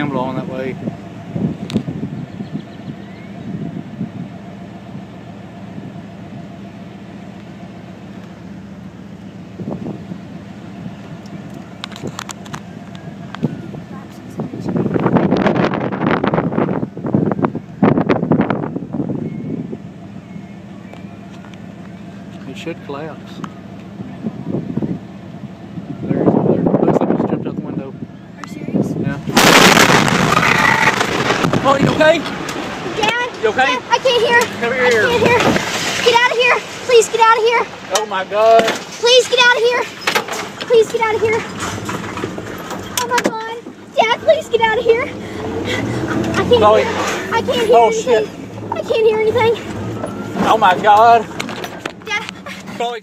fan blowing that way. It should collapse. There it is over there. Looks like it just jumped out the window. Are you serious? Yeah. Oh, you okay? Dad? You okay? Dad, I can't hear. Come here. I can't hear. Get out of here. Please get out of here. Oh my God. Please get out of here. Please get out of here. Oh my God. Dad, please get out of here. I can't Chloe. hear. I can't hear Oh, anything. shit. I can't hear anything. Oh my God. Dad. Chloe.